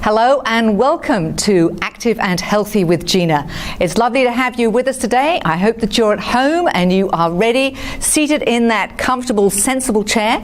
Hello and welcome to Active and Healthy with Gina. It's lovely to have you with us today. I hope that you're at home and you are ready, seated in that comfortable, sensible chair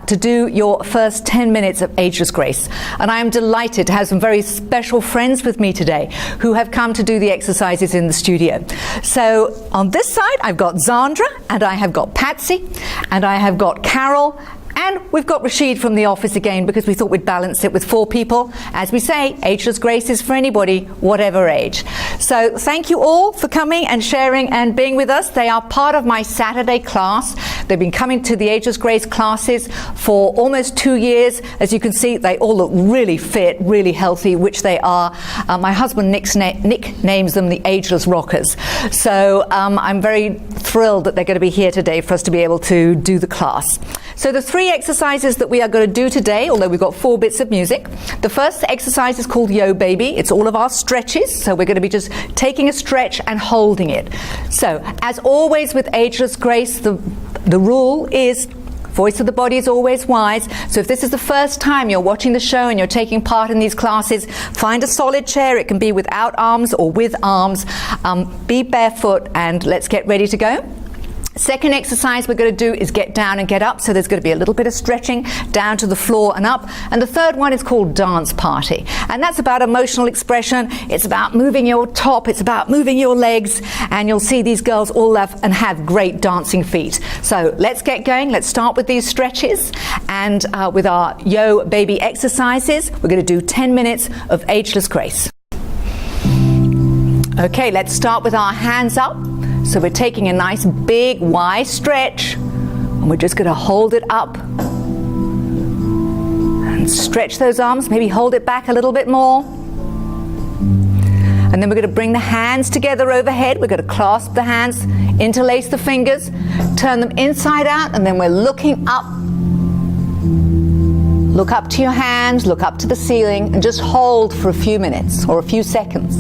to do your first 10 minutes of Ageless Grace. And I am delighted to have some very special friends with me today who have come to do the exercises in the studio. So on this side, I've got Zandra, and I have got Patsy, and I have got Carol, and we've got Rashid from the office again because we thought we'd balance it with 4 people. As we say, Ageless Grace is for anybody, whatever age. So thank you all for coming and sharing and being with us. They are part of my Saturday class. They've been coming to the Ageless Grace classes for almost 2 years. As you can see, they all look really fit, really healthy, which they are. My husband Nick names them the Ageless Rockers. So I'm very thrilled that they're going to be here today for us to be able to do the class. So the 3 exercises that we are going to do today, although we've got 4 bits of music. The first exercise is called Yo Baby. It's all of our stretches. So we're going to be just taking a stretch and holding it. So as always with Ageless Grace, the rule is voice of the body is always wise. So if this is the first time you're watching the show and you're taking part in these classes, find a solid chair. It can be without arms or with arms. Be barefoot and let's get ready to go. Second exercise we're going to do is get down and get up. So there's going to be a little bit of stretching down to the floor and up. And the third one is called Dance Party. And that's about emotional expression. It's about moving your top. It's about moving your legs. And you'll see these girls all love and have great dancing feet. So let's get going. Let's start with these stretches. And with our Yo Baby exercises, we're going to do 10 minutes of Ageless Grace. Okay, let's start with our hands up. So we're taking a nice big wide stretch and we're just going to hold it up and stretch those arms, maybe hold it back a little bit more. And then we're going to bring the hands together overhead. We're going to clasp the hands, interlace the fingers, turn them inside out, and then we're looking up. Look up to your hands, look up to the ceiling, and just hold for a few minutes or a few seconds.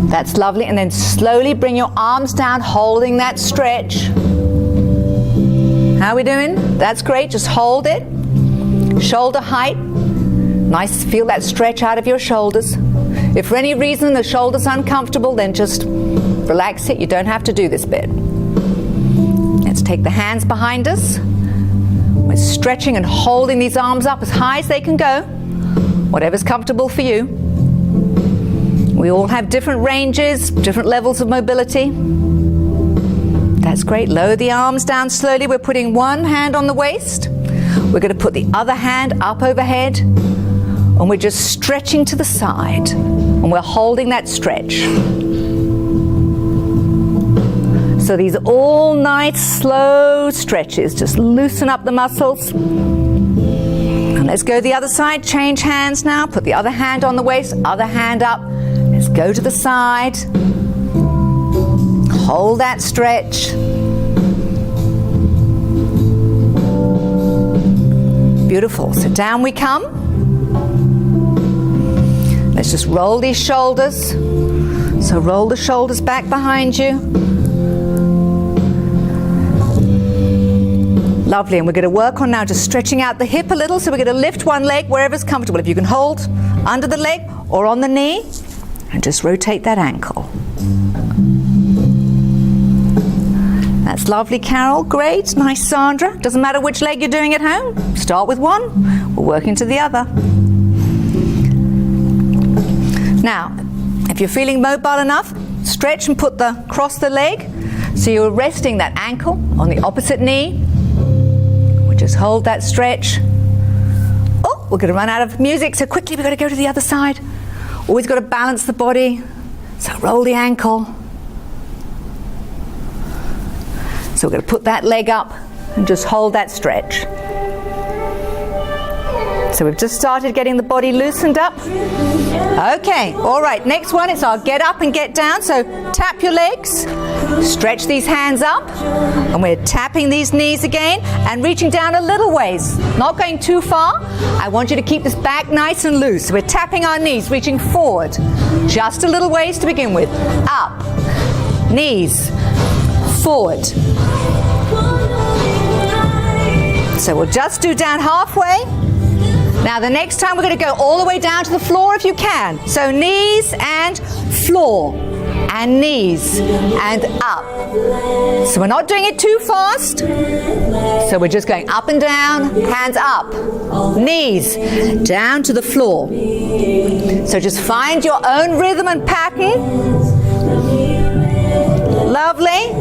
That's lovely. And then slowly bring your arms down, holding that stretch. How are we doing? That's great. Just hold it. Shoulder height. Nice. Feel that stretch out of your shoulders. If for any reason the shoulder's uncomfortable, then just relax it. You don't have to do this bit. Let's take the hands behind us. We're stretching and holding these arms up as high as they can go. Whatever's comfortable for you. We all have different ranges, different levels of mobility. That's great. Lower the arms down slowly. We're putting one hand on the waist. We're going to put the other hand up overhead. And we're just stretching to the side. And we're holding that stretch. So these are all nice, slow stretches. Just loosen up the muscles. And let's go the other side. Change hands now. Put the other hand on the waist, other hand up. Let's go to the side. Hold that stretch. Beautiful. So down we come. Let's just roll these shoulders. So roll the shoulders back behind you. Lovely. And we're going to work on now just stretching out the hip a little. So we're going to lift one leg wherever's comfortable. If you can hold under the leg or on the knee. And just rotate that ankle. That's lovely, Carol. Great. Nice, Sandra. Doesn't matter which leg you're doing at home. Start with one. We're working to the other. Now, if you're feeling mobile enough, stretch and cross the leg. So you're resting that ankle on the opposite knee. We just hold that stretch. Oh, we're going to run out of music, so quickly we've got to go to the other side. Always got to balance the body. So roll the ankle. So we're going to put that leg up and just hold that stretch. So we've just started getting the body loosened up. Okay, all right, next one is our get up and get down. So tap your legs, stretch these hands up, and we're tapping these knees again and reaching down a little ways, not going too far. I want you to keep this back nice and loose. So we're tapping our knees, reaching forward, just a little ways to begin with. Up, knees, forward. So we'll just do down halfway. Now the next time we're going to go all the way down to the floor if you can. So knees and floor and knees and up. So we're not doing it too fast. So we're just going up and down, hands up, knees down to the floor. So just find your own rhythm and pattern. Lovely.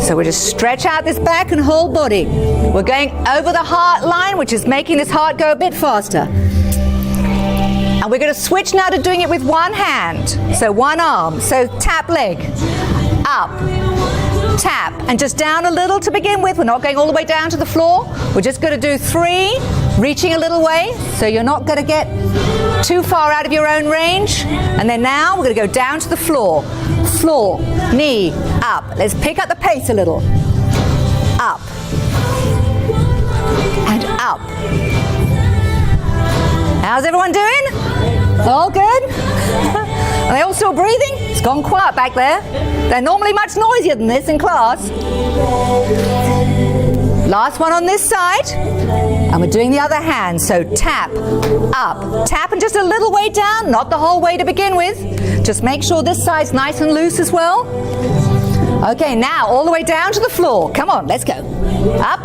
So we just stretch out this back and whole body. We're going over the heart line, which is making this heart go a bit faster. And we're going to switch now to doing it with one hand. So one arm. So tap leg. Up. Tap. And just down a little to begin with. We're not going all the way down to the floor. We're just going to do 3, reaching a little way. So you're not going to get too far out of your own range. And then now we're going to go down to the floor. Floor. Knee. Up. Let's pick up the pace a little. Up. And up. How's everyone doing? All good? Are they all still breathing? It's gone quiet back there. They're normally much noisier than this in class. Last one on this side. And we're doing the other hand. So tap, up, tap and just a little way down, not the whole way to begin with. Just make sure this side's nice and loose as well. Okay, now all the way down to the floor. Come on, let's go. Up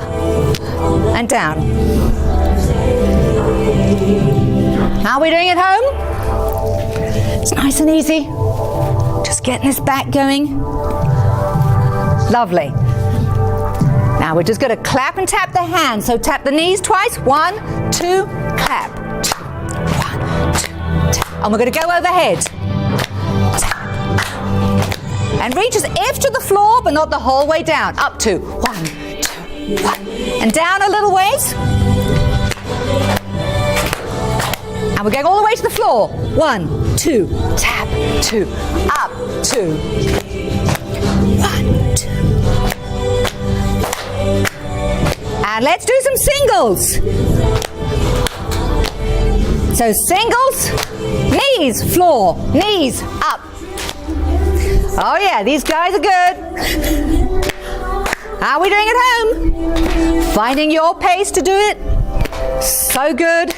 and down. How are we doing at home? It's nice and easy. Just getting this back going. Lovely. Now we're just going to clap and tap the hands. So tap the knees twice. 1, 2, clap. 1, 2, tap. And we're going to go overhead. Tap. And reach as if to the floor, but not the whole way down. Up to 1, 2, 1. And down a little ways. And we're going all the way to the floor. 1, 2, tap, 2, up, 2. 1, 2. And let's do some singles. So singles, knees, floor, knees, up. Oh yeah, these guys are good. How are we doing at home? Finding your pace to do it? So good.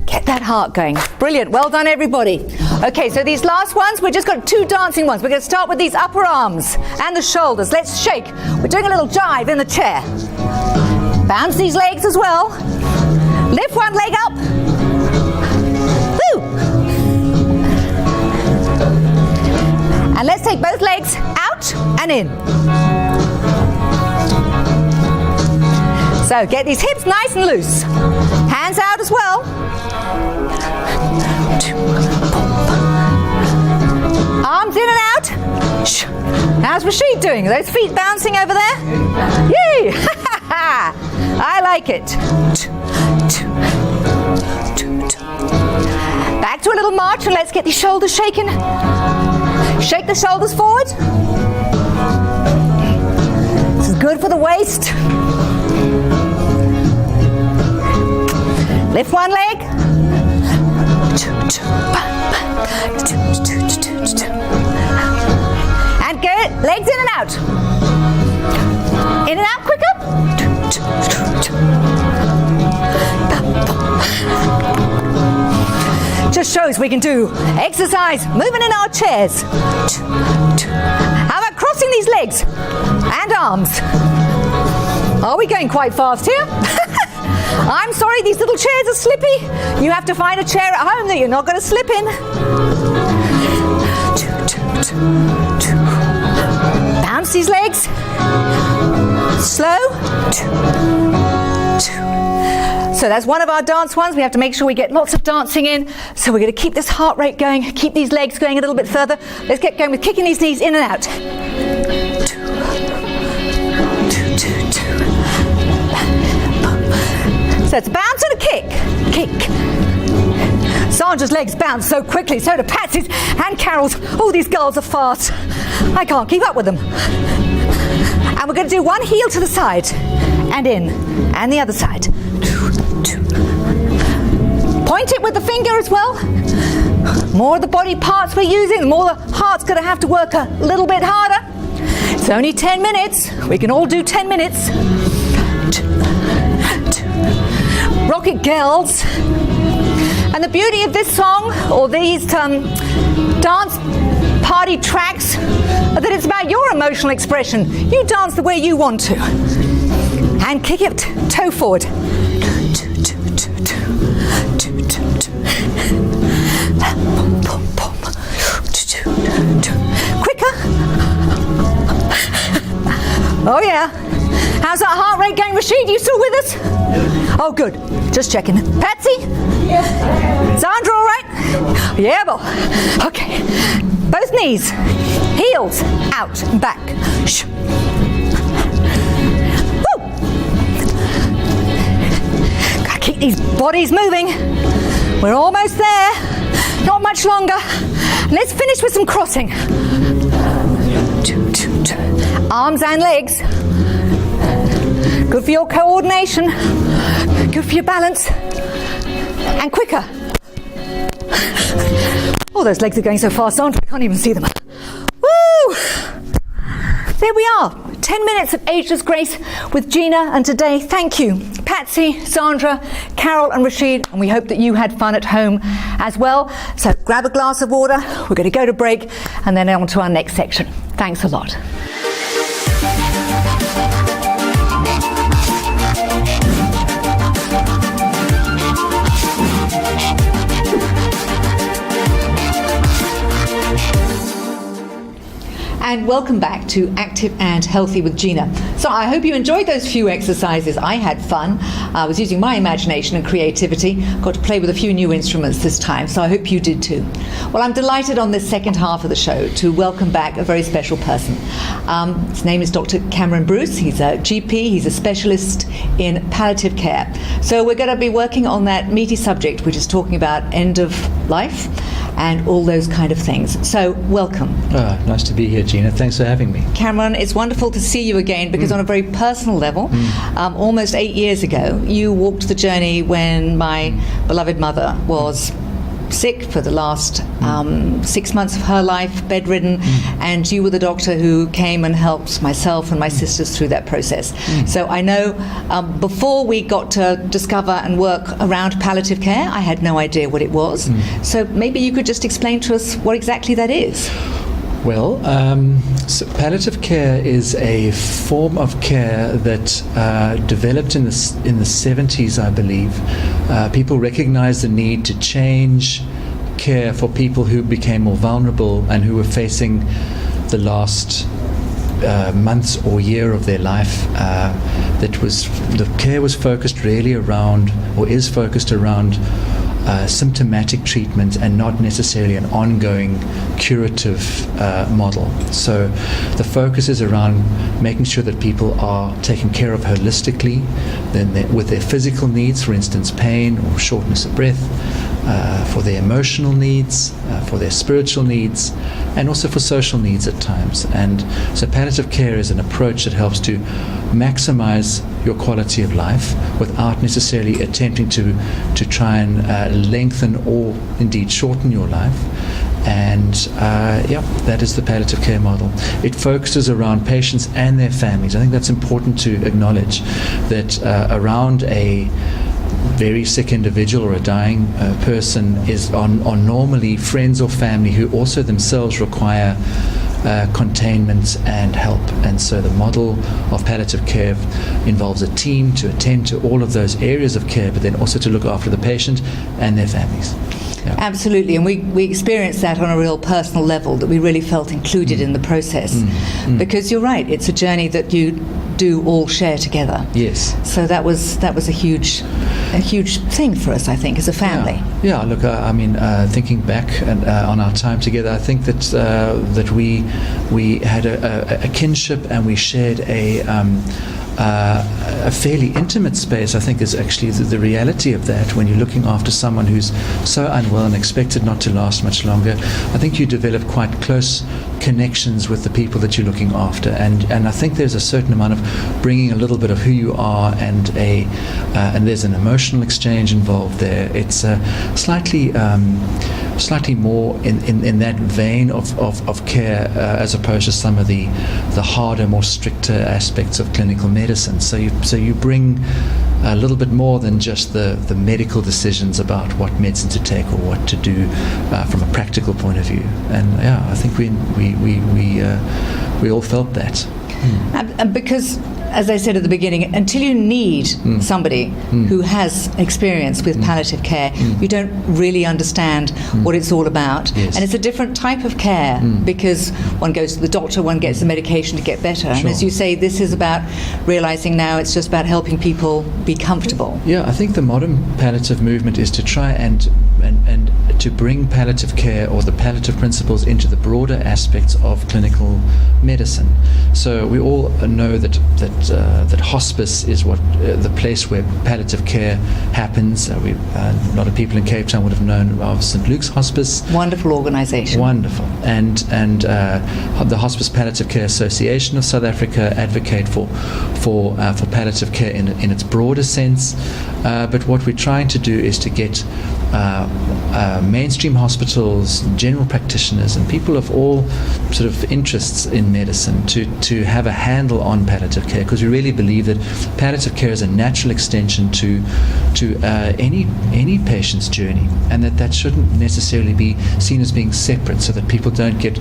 Get that heart going. Brilliant. Well done, everybody. Okay, so these last ones, we've just got 2 dancing ones. We're going to start with these upper arms and the shoulders. Let's shake. We're doing a little jive in the chair. Bounce these legs as well. Lift one leg up. Woo! And let's take both legs out and in. So get these hips nice and loose. Hands out as well. Arms in and out. How's Rashid doing? Are those feet bouncing over there? Yay! I like it. Back to a little march and let's get these shoulders shaken. Shake the shoulders forward. This is good for the waist. Lift one leg. And good. Legs in and out. In and out quicker. Just shows we can do exercise, moving in our chairs. How about crossing these legs and arms? Are we going quite fast here? I'm sorry, these little chairs are slippy. You have to find a chair at home that you're not going to slip in. Bounce these legs. Slow. So that's one of our dance ones. We have to make sure we get lots of dancing in. So we're going to keep this heart rate going, keep these legs going a little bit further. Let's get going with kicking these knees in and out. So it's a bounce and a kick. Kick. Sandra's legs bounce so quickly, so do Patsy's and Carol's. Oh, these girls are fast. I can't keep up with them. And we're going to do one heel to the side and in, and the other side. Point it with the finger as well. More of the body parts we're using, the more the heart's going to have to work a little bit harder. It's only 10 minutes. We can all do 10 minutes. Rocket girls. And the beauty of this song, or these dance party tracks, are that it's about your emotional expression. You dance the way you want to. And kick it toe forward. Quicker. Oh yeah. How's that heart rate going, Rashid? You still with us? Oh good. Just checking. Patsy? Yeah. Sandra all right? Yeah, well. Okay. Both knees. Heels out and back. Shh. Woo. Gotta keep these bodies moving. We're almost there. Not much longer. Let's finish with some crossing. Arms and legs. Good for your coordination. Good for your balance. And quicker. Oh, those legs are going so fast, Sandra, I can't even see them. Woo! There we are. 10 minutes of Ageless Grace with Gina, and today, thank you, Patsy, Sandra, Carol and Rashid, and we hope that you had fun at home as well. So grab a glass of water, we're going to go to break, and then on to our next section. Thanks a lot. And welcome back to Active and Healthy with Gina. So I hope you enjoyed those few exercises. I had fun. I was using my imagination and creativity. Got to play with a few new instruments this time, so I hope you did too. Well, I'm delighted on this second half of the show to welcome back a very special person. His name is Dr. Cameron Bruce. He's a GP. He's a specialist in palliative care. So we're going to be working on that meaty subject, which is talking about end of life and all those kind of things. So welcome. Nice to be here, Gina. Thanks for having me. Cameron, it's wonderful to see you again because on a very personal level, almost 8 years ago, you walked the journey when my beloved mother was sick for the last 6 months of her life, bedridden, and you were the doctor who came and helped myself and my sisters through that process. So I know before we got to discover and work around palliative care, I had no idea what it was. So maybe you could just explain to us what exactly that is. Well, so palliative care is a form of care that developed in the 70s, I believe. People recognized the need to change care for people who became more vulnerable and who were facing the last months or year of their life. The care was focused really around, or is focused around, symptomatic treatment and not necessarily an ongoing curative model. So the focus is around making sure that people are taken care of holistically, with their physical needs, for instance, pain or shortness of breath, for their emotional needs, for their spiritual needs, and also for social needs at times. And so palliative care is an approach that helps to maximize your quality of life without necessarily attempting to try and lengthen or indeed shorten your life. And that is the palliative care model. It focuses around patients and their families. I think that's important to acknowledge, that around a very sick individual or a dying person are normally friends or family who also themselves require containment and help. And so the model of palliative care involves a team to attend to all of those areas of care, but then also to look after the patient and their families. Yeah. Absolutely, and we experienced that on a real personal level, that we really felt included in the process. Because you're right, it's a journey that you do all share together. Yes. So that was a huge thing for us, I think, as a family. Yeah. Look, I mean, thinking back on our time together, I think that we had a kinship, and we shared a fairly intimate space. I think is actually the reality of that. When you're looking after someone who's so unwell and expected not to last much longer, I think you develop quite close connections with the people that you're looking after, and I think there's a certain amount of bringing a little bit of who you are, and there's an emotional exchange involved there. It's slightly slightly more in that vein of care as opposed to some of the harder, more stricter aspects of clinical medicine. So you bring a little bit more than just the medical decisions about what medicine to take or what to do from a practical point of view. And I think we all felt that. And because, as I said at the beginning, until you need somebody who has experience with palliative care, you don't really understand what it's all about. Yes. And it's a different type of care because one goes to the doctor, one gets the medication to get better. Sure. And as you say, this is about realizing now it's just about helping people be comfortable. Yeah, I think the modern palliative movement is to try and to bring palliative care or the palliative principles into the broader aspects of clinical medicine. So we all know that hospice is what the place where palliative care happens. A lot of people in Cape Town would have known of St. Luke's Hospice. Wonderful organisation. Wonderful. And the Hospice Palliative Care Association of South Africa advocate for palliative care in its broader sense. But what we're trying to do is to get mainstream hospitals, general practitioners, and people of all sort of interests in medicine to have a handle on palliative care, because we really believe that palliative care is a natural extension to any patient's journey, and that shouldn't necessarily be seen as being separate, so that people don't get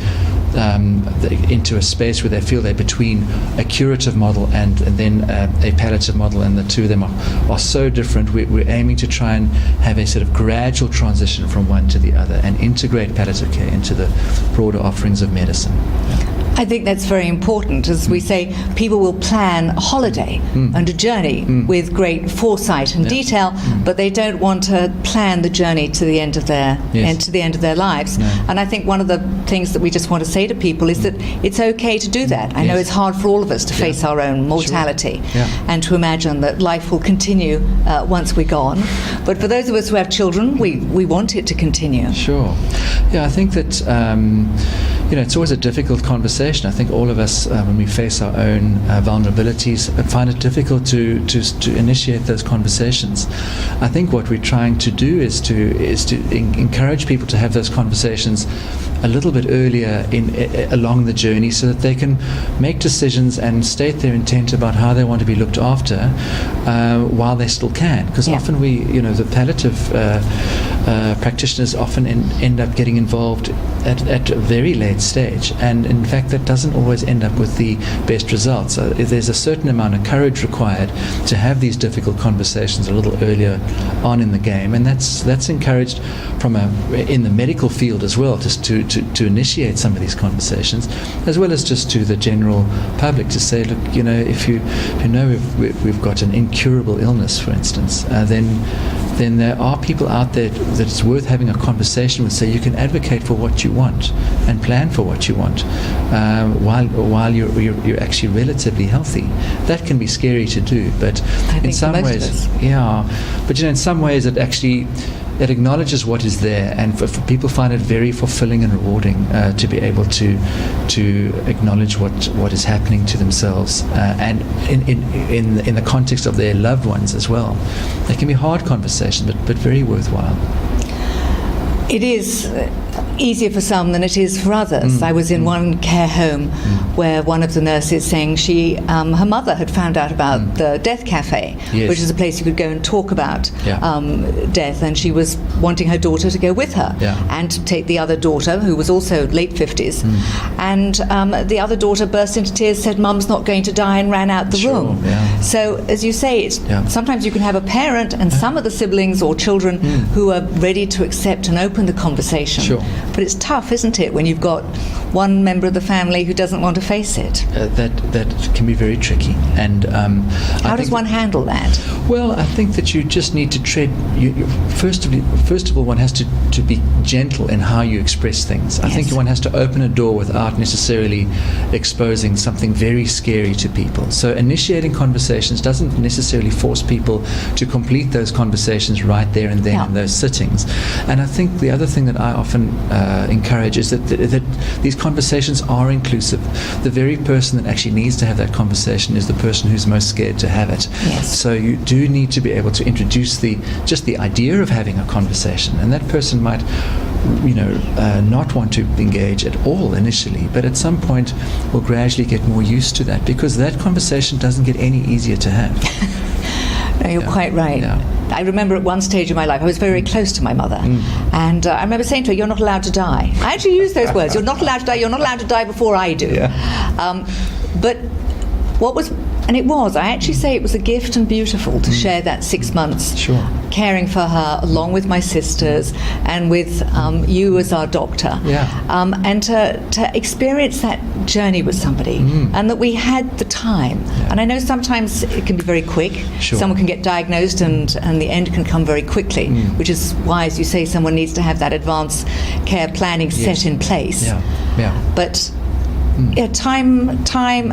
into a space where they feel they're between a curative model and then a palliative model, and the two of them are so different. We're aiming to try and have a sort of gradual transition from one to the other and integrate palliative care into the broader offerings of medicine. I think that's very important. As we say, people will plan a holiday and a journey with great foresight and detail, but they don't want to plan the journey to the end of their lives. No. And I think one of the things that we just want to say to people is that it's okay to do that. I know it's hard for all of us to face our own mortality and to imagine that life will continue once we're gone. But for those of us who have children, we want it to continue. Sure. Yeah, I think that it's always a difficult conversation. I think all of us, when we face our own vulnerabilities, find it difficult to initiate those conversations. I think what we're trying to do is to encourage people to have those conversations a little bit earlier along the journey, so that they can make decisions and state their intent about how they want to be looked after while they still can. Because often the palliative practitioners often end up getting involved at a very late stage, and in fact that doesn't always end up with the best results. There's a certain amount of courage required to have these difficult conversations a little earlier on in the game, and that's encouraged in the medical field as well, just to initiate some of these conversations, as well as just to the general public, to say, look, if you know we've got an incurable illness, for instance, then there are people out there that it's worth having a conversation with, so you can advocate for what you want and plan for what you want while you're actually relatively healthy. That can be scary to do, but in some ways, in some ways it acknowledges what is there, and for people find it very fulfilling and rewarding to be able to acknowledge what is happening to themselves and in the context of their loved ones as well. They can be hard conversations, but very worthwhile. It is easier for some than it is for others. I was in one care home where one of the nurses saying her mother had found out about the Death Cafe, which is a place you could go and talk about death, and she was wanting her daughter to go with her and to take the other daughter, who was also late 50s, and the other daughter burst into tears, said Mum's not going to die, and ran out the room. So as you say, sometimes you can have a parent and some of the siblings or children who are ready to accept and open the conversation. But it's tough, isn't it, when you've got one member of the family who doesn't want to face it? That can be very tricky. And how does one handle that? Well, I think that you just need to tread. First of all, one has to be gentle in how you express things. I think one has to open a door without necessarily exposing something very scary to people. So initiating conversations doesn't necessarily force people to complete those conversations right there and then in those sittings. And I think the other thing that I often encourage is that these conversations are inclusive. The very person that actually needs to have that conversation is the person who's most scared to have it. So you do need to be able to introduce just the idea of having a conversation, and that person might not want to engage at all initially, but at some point will gradually get more used to that, because that conversation doesn't get any easier to have. No, you're quite right. Yeah. I remember at one stage in my life, I was very close to my mother. And I remember saying to her, "You're not allowed to die." I actually used those words. "You're not allowed to die. You're not allowed to die before I do." Yeah. But what was... And it was. I actually say it was a gift and beautiful to share that 6 months Sure. caring for her, along with my sisters and with you as our doctor. Yeah. And to experience that journey with somebody, and that we had the time. Yeah. And I know sometimes it can be very quick. Sure. Someone can get diagnosed and the end can come very quickly, which is why, as you say, someone needs to have that advanced care planning set in place. Yeah. Yeah. But yeah, time,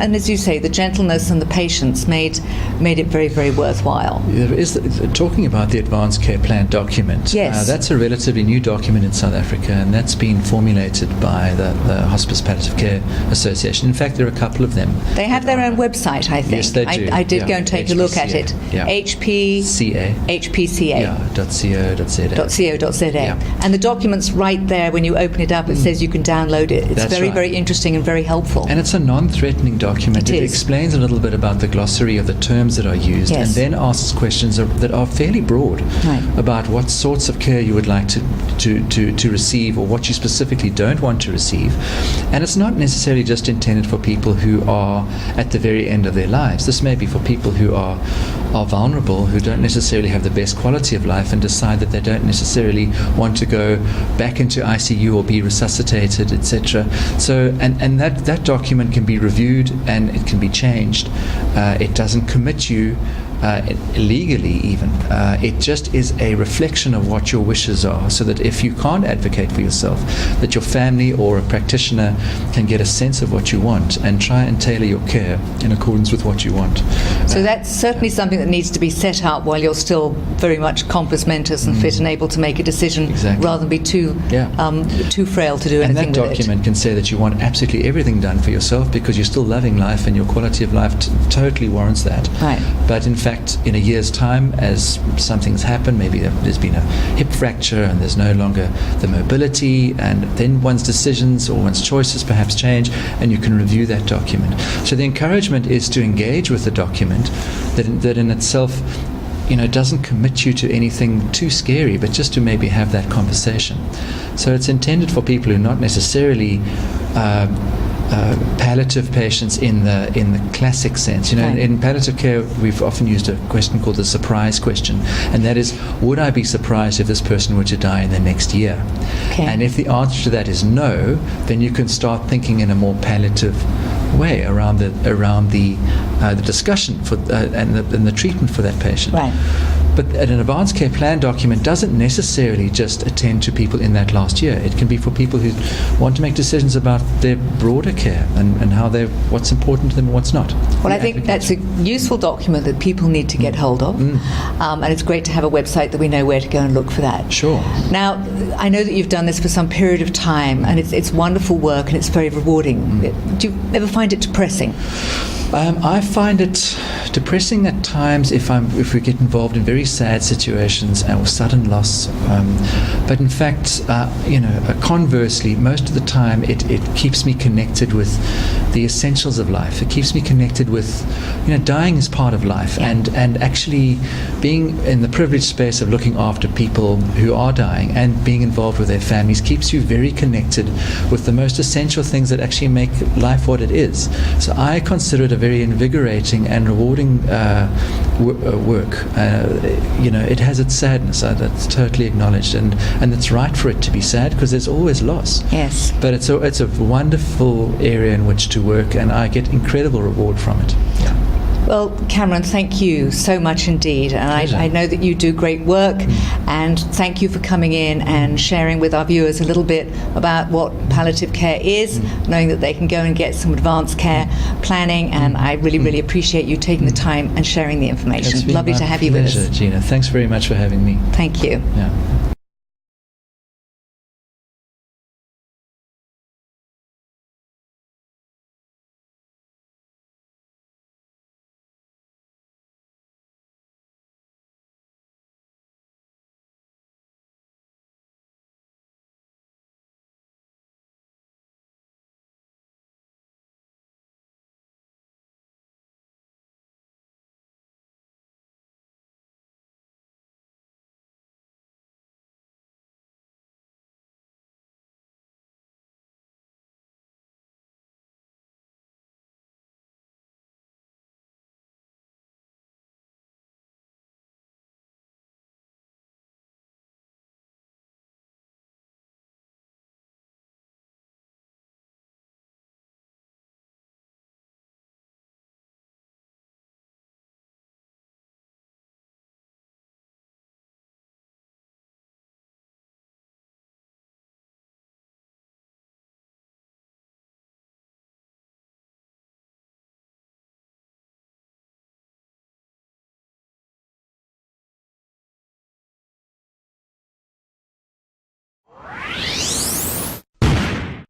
and as you say, the gentleness and the patience made it very, very worthwhile. There is talking about the Advanced Care Plan document. Yes. That's a relatively new document in South Africa, and that's been formulated by the Hospice Palliative Care Association. In fact, there are a couple of them. They have their own website, I think. Yes, they do. I did go and take a look at it. Yeah. HPCA. .co.za. .co.za. And the document's right there. When you open it up, it says you can download it. It's That's very, right. very interesting and very helpful. And it's a non-threatening document. It It is. explains a little bit about the glossary of the terms that are used, Yes. and then asks questions that are fairly broad Right. about what sorts of care you would like to receive, or what you specifically don't want to receive. And it's not necessarily just intended for people who are at the very end of their lives. This may be for people who are vulnerable, who don't necessarily have the best quality of life, and decide that they don't necessarily want to go back into ICU or be resuscitated, etc. So, and that document can be reviewed and it can be changed. It doesn't commit you legally even. It just is a reflection of what your wishes are, so that if you can't advocate for yourself, that your family or a practitioner can get a sense of what you want and try and tailor your care in accordance with what you want. So that's certainly something that needs to be set up while you're still very much compos mentis and fit and able to make a decision, Exactly. rather than be too frail to do And anything that with it. document can say that you want absolutely everything done for yourself, because you're still loving life and your quality of life totally warrants that. Right. But in fact, in a year's time, as something's happened, maybe there's been a hip fracture and there's no longer the mobility, and then one's decisions or one's choices perhaps change, and you can review that document. So the encouragement is to engage with the document that in itself doesn't commit you to anything too scary, but just to maybe have that conversation. So it's intended for people who are not necessarily palliative patients in the classic sense. Right. In palliative care, we've often used a question called the surprise question, and that is, would I be surprised if this person were to die in the next year? Okay. And if the answer to that is no, then you can start thinking in a more palliative way around the discussion and the treatment for that patient. Right. But an advanced care plan document doesn't necessarily just attend to people in that last year. It can be for people who want to make decisions about their broader care and what's important to them and what's not. Well, I think that's a useful document that people need to get hold of. And it's great to have a website that we know where to go and look for that. Sure. Now, I know that you've done this for some period of time, and it's wonderful work and it's very rewarding. Do you ever find it depressing? I find it depressing at times if we get involved in very sad situations or sudden loss. But in fact, conversely, most of the time it keeps me connected with the essentials of life. It keeps me connected with, dying is part of life, and actually being in the privileged space of looking after people who are dying and being involved with their families keeps you very connected with the most essential things that actually make life what it is. So I consider it a very invigorating and rewarding work. It has its sadness. That's totally acknowledged, and it's right for it to be sad, because there's always loss. Yes. But it's a wonderful area in which to work, and I get incredible reward from it. Yeah. Well, Cameron, thank you so much indeed. And I know that you do great work, and thank you for coming in and sharing with our viewers a little bit about what palliative care is, knowing that they can go and get some advanced care planning. And I really, really appreciate you taking the time and sharing the information. It's been Lovely my to have you with pleasure, us. Gina. Thanks very much for having me. Thank you. Yeah.